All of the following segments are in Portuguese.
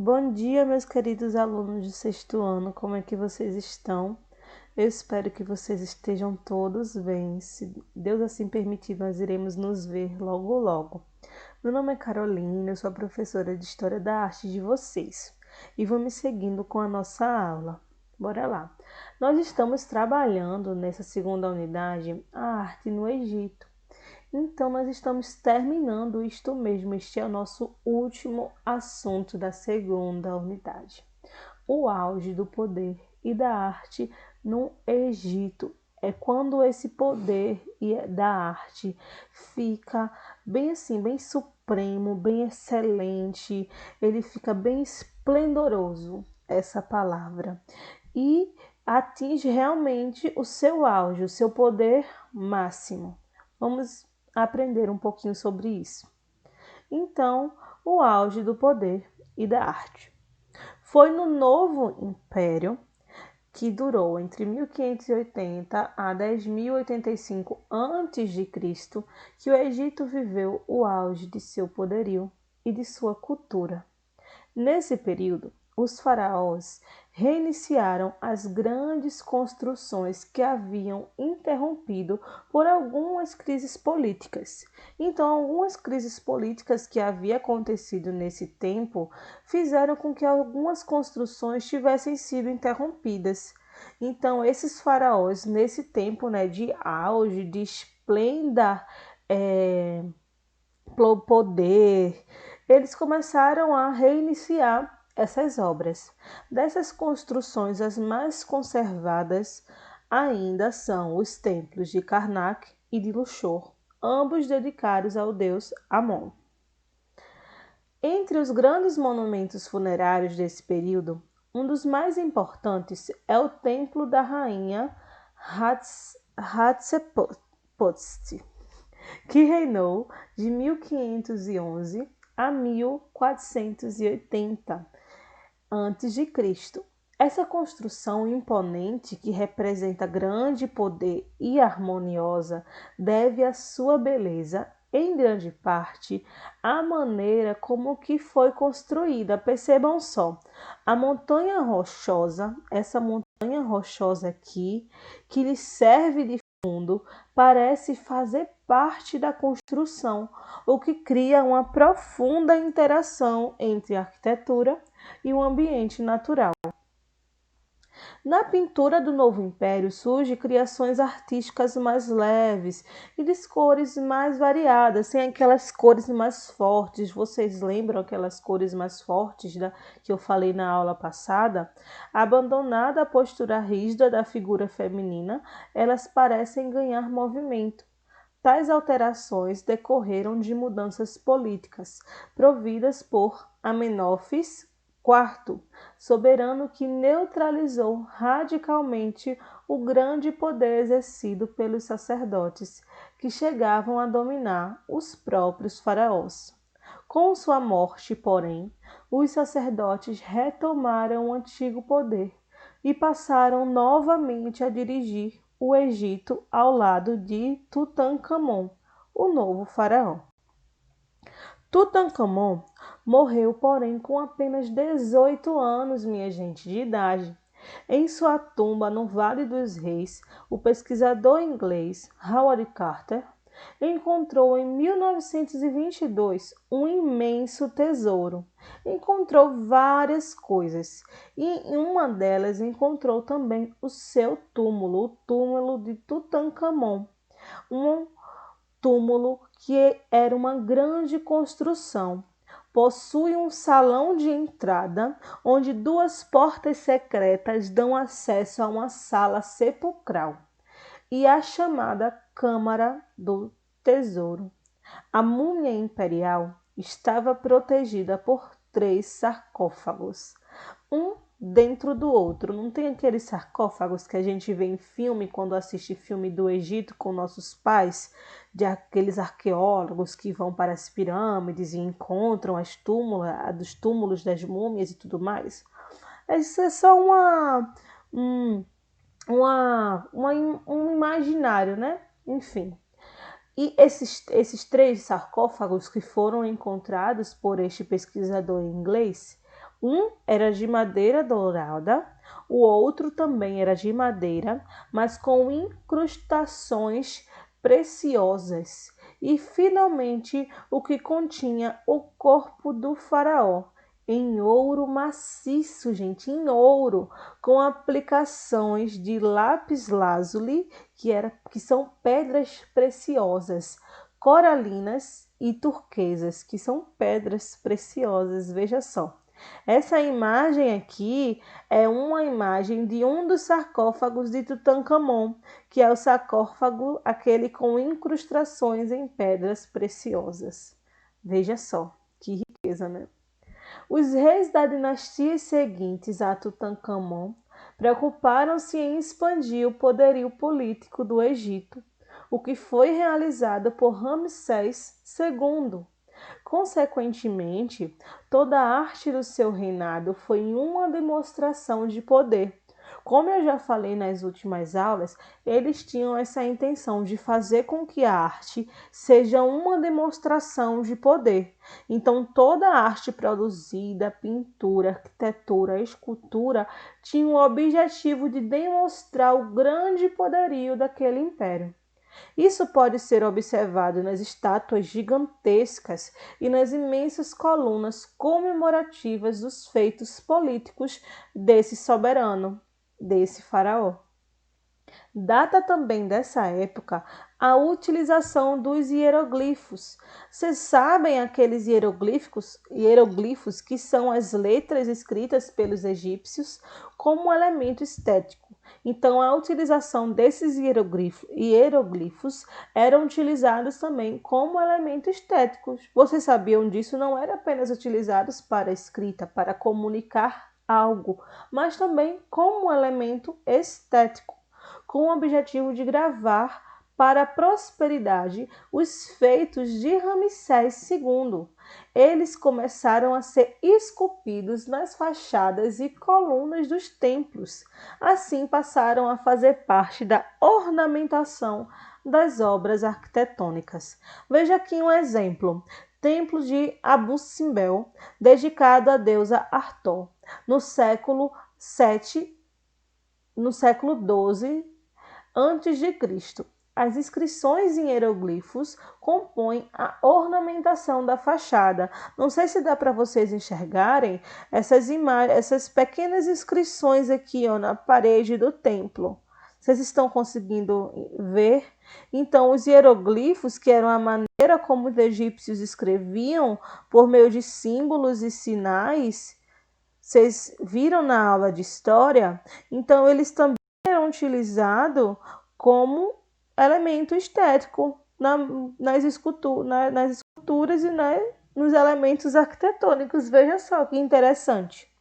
Bom dia, meus queridos alunos do sexto ano, como é que vocês estão? Eu espero que vocês estejam todos bem. Se Deus assim permitir, nós iremos nos ver logo logo. Meu nome é Carolina, eu sou a professora de História da Arte de vocês e vou me seguindo com a nossa aula. Bora lá! Nós estamos trabalhando nessa segunda unidade a arte no Egito. Então, nós estamos terminando isto mesmo. Este é o nosso último assunto da segunda unidade. O auge do poder e da arte no Egito. É quando esse poder da arte fica bem assim, bem supremo, bem excelente, ele fica bem esplendoroso, essa palavra. E atinge realmente o seu auge, o seu poder máximo. Vamos aprender um pouquinho sobre isso. Então, o auge do poder e da arte. Foi no Novo Império, que durou entre 1580 a 10.085 a.C., que o Egito viveu o auge de seu poderio e de sua cultura. Nesse período, os faraós reiniciaram as grandes construções que haviam interrompido por algumas crises políticas. Então, algumas crises políticas que haviam acontecido nesse tempo fizeram com que algumas construções tivessem sido interrompidas. Então, esses faraós, nesse tempo de auge, de esplenda, poder, eles começaram a reiniciar essas obras. Dessas construções, as mais conservadas ainda são os templos de Karnak e de Luxor, ambos dedicados ao deus Amon. Entre os grandes monumentos funerários desse período, um dos mais importantes é o Templo da Rainha Hatshepsut, que reinou de 1511 a 1480 a.C. Essa construção imponente, que representa grande poder e harmoniosa, deve a sua beleza, em grande parte, à maneira como que foi construída. Percebam só, a montanha rochosa, essa montanha rochosa aqui, que lhe serve de fundo, parece fazer parte da construção, o que cria uma profunda interação entre a arquitetura e o ambiente natural. Na pintura do Novo Império surgem criações artísticas mais leves e de cores mais variadas, sem aquelas cores mais fortes. Vocês lembram aquelas cores mais fortes que eu falei na aula passada? Abandonada a postura rígida da figura feminina, elas parecem ganhar movimento. Tais alterações decorreram de mudanças políticas providas por Amenófis IV, soberano que neutralizou radicalmente o grande poder exercido pelos sacerdotes, que chegavam a dominar os próprios faraós. Com sua morte, porém, os sacerdotes retomaram o antigo poder e passaram novamente a dirigir o Egito ao lado de Tutancâmon, o novo faraó. Tutancâmon morreu, porém, com apenas 18 anos, minha gente, de idade. Em sua tumba no Vale dos Reis, o pesquisador inglês Howard Carter encontrou em 1922 um imenso tesouro. Encontrou várias coisas e em uma delas encontrou também o seu túmulo, o túmulo de Tutancâmon, um túmulo que era uma grande construção. Possui um salão de entrada, onde duas portas secretas dão acesso a uma sala sepulcral e a chamada Câmara do Tesouro. A múmia imperial estava protegida por 3 sarcófagos, um dentro do outro. Não tem aqueles sarcófagos que a gente vê em filme, quando assiste filme do Egito com nossos pais, de aqueles arqueólogos que vão para as pirâmides e encontram dos túmulos das múmias e tudo mais? Isso é só um imaginário, né? Enfim. E esses 3 sarcófagos que foram encontrados por este pesquisador inglês, Um era de madeira dourada, o outro também era de madeira, mas com incrustações preciosas. E finalmente o que continha o corpo do faraó, em ouro maciço, gente, em ouro, com aplicações de lápis-lazuli, que são pedras preciosas, coralinas e turquesas, que são pedras preciosas, veja só. Essa imagem aqui é uma imagem de um dos sarcófagos de Tutancâmon, que é o sarcófago aquele com incrustações em pedras preciosas. Veja só, que riqueza, né? Os reis da dinastia seguintes a Tutancâmon preocuparam-se em expandir o poderio político do Egito, o que foi realizado por Ramsés II. Consequentemente, toda a arte do seu reinado foi uma demonstração de poder. Como eu já falei nas últimas aulas, eles tinham essa intenção de fazer com que a arte seja uma demonstração de poder. Então, toda a arte produzida, pintura, arquitetura, escultura, tinha o objetivo de demonstrar o grande poderio daquele império. Isso pode ser observado nas estátuas gigantescas e nas imensas colunas comemorativas dos feitos políticos desse soberano, desse faraó. Data também dessa época a utilização dos hieroglifos. Vocês sabem aqueles hieroglifos que são as letras escritas pelos egípcios como elemento estético. Então, a utilização desses hieroglifos eram utilizados também como elemento estético. Vocês sabiam disso? Não eram apenas utilizados para escrita, para comunicar algo, mas também como elemento estético, com o objetivo de gravar para a prosperidade os feitos de Ramsés II. Eles começaram a ser esculpidos nas fachadas e colunas dos templos. Assim passaram a fazer parte da ornamentação das obras arquitetônicas. Veja aqui um exemplo. Templo de Abu Simbel, dedicado à deusa Hathor, no século VII, no século XII antes de Cristo. As inscrições em hieroglifos compõem a ornamentação da fachada. Não sei se dá para vocês enxergarem essas pequenas inscrições aqui, ó, na parede do templo. Vocês estão conseguindo ver? Então, os hieroglifos, que eram a maneira como os egípcios escreviam por meio de símbolos e sinais, vocês viram na aula de história? Então, eles também eram utilizados como elemento estético nas esculturas e nos elementos arquitetônicos. Veja só que interessante.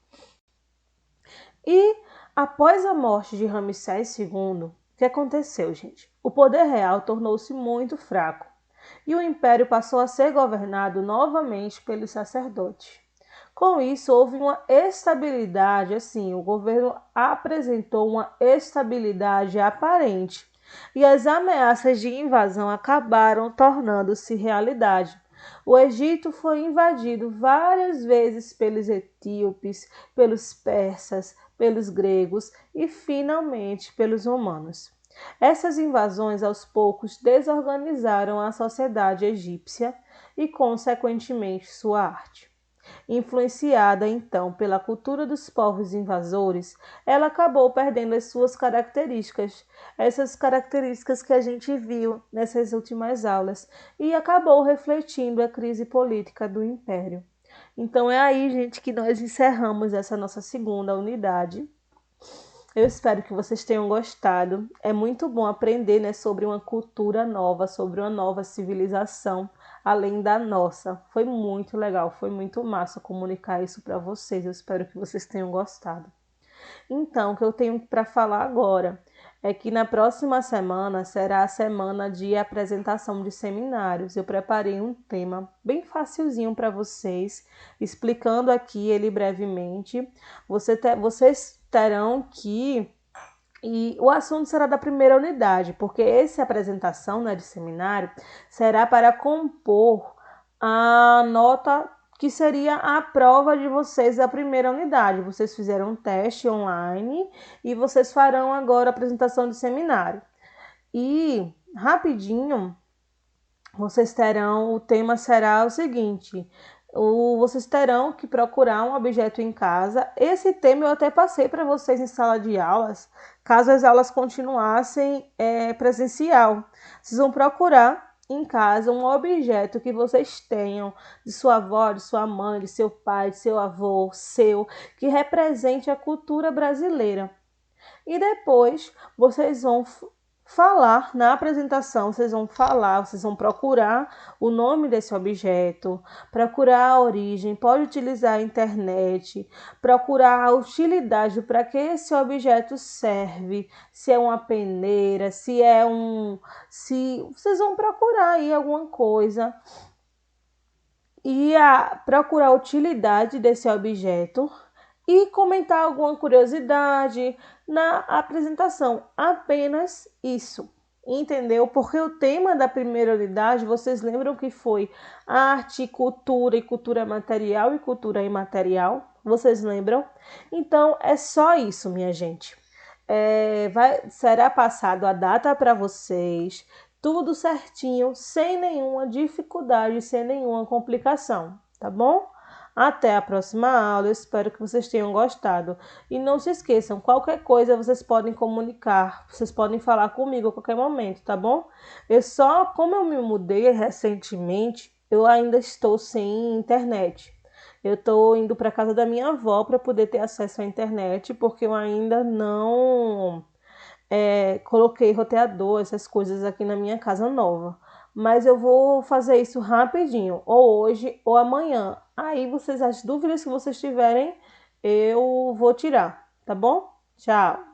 E após a morte de Ramsés II, o que aconteceu, gente? O poder real tornou-se muito fraco e o império passou a ser governado novamente pelos sacerdotes. Com isso, houve uma estabilidade, assim, o governo apresentou uma estabilidade aparente e as ameaças de invasão acabaram tornando-se realidade. O Egito foi invadido várias vezes pelos etíopes, pelos persas, pelos gregos e, finalmente, pelos romanos. Essas invasões, aos poucos, desorganizaram a sociedade egípcia e, consequentemente, sua arte. Influenciada então pela cultura dos povos invasores, ela acabou perdendo as suas características, essas características que a gente viu nessas últimas aulas, e acabou refletindo a crise política do império. Então é aí, gente, que nós encerramos essa nossa segunda unidade. Eu espero que vocês tenham gostado. É muito bom aprender, né, sobre uma cultura nova, sobre uma nova civilização, além da nossa. Foi muito legal, foi muito massa comunicar isso para vocês. Eu espero que vocês tenham gostado. Então, o que eu tenho para falar agora é que na próxima semana será a semana de apresentação de seminários. Eu preparei um tema bem facilzinho para vocês, explicando aqui ele brevemente. Vocês terão que... E o assunto será da primeira unidade, porque essa apresentação, né, de seminário será para compor a nota que seria a prova de vocês da primeira unidade. Vocês fizeram um teste online e vocês farão agora a apresentação de seminário. E rapidinho, vocês terão, o tema será o seguinte: vocês terão que procurar um objeto em casa. Esse tema eu até passei para vocês em sala de aulas, caso as aulas continuassem presencial. Vocês vão procurar em casa um objeto que vocês tenham de sua avó, de sua mãe, de seu pai, de seu avô, que represente a cultura brasileira. E depois vocês vão falar na apresentação, vocês vão procurar o nome desse objeto, procurar a origem, pode utilizar a internet, procurar a utilidade para que esse objeto serve, se é uma peneira, se vocês vão procurar aí alguma coisa e procurar a utilidade desse objeto e comentar alguma curiosidade na apresentação. Apenas isso, entendeu? Porque o tema da primeira unidade, vocês lembram que foi arte, e cultura material e cultura imaterial? Vocês lembram? Então, é só isso, minha gente. Será passado a data para vocês, tudo certinho, sem nenhuma dificuldade, sem nenhuma complicação, tá bom? Até a próxima aula, eu espero que vocês tenham gostado. E não se esqueçam, qualquer coisa vocês podem comunicar, vocês podem falar comigo a qualquer momento, tá bom? Como eu me mudei recentemente, eu ainda estou sem internet. Eu estou indo para casa da minha avó para poder ter acesso à internet, porque eu ainda não coloquei roteador, essas coisas aqui na minha casa nova. Mas eu vou fazer isso rapidinho, ou hoje ou amanhã. Aí as dúvidas que vocês tiverem, eu vou tirar, tá bom? Tchau!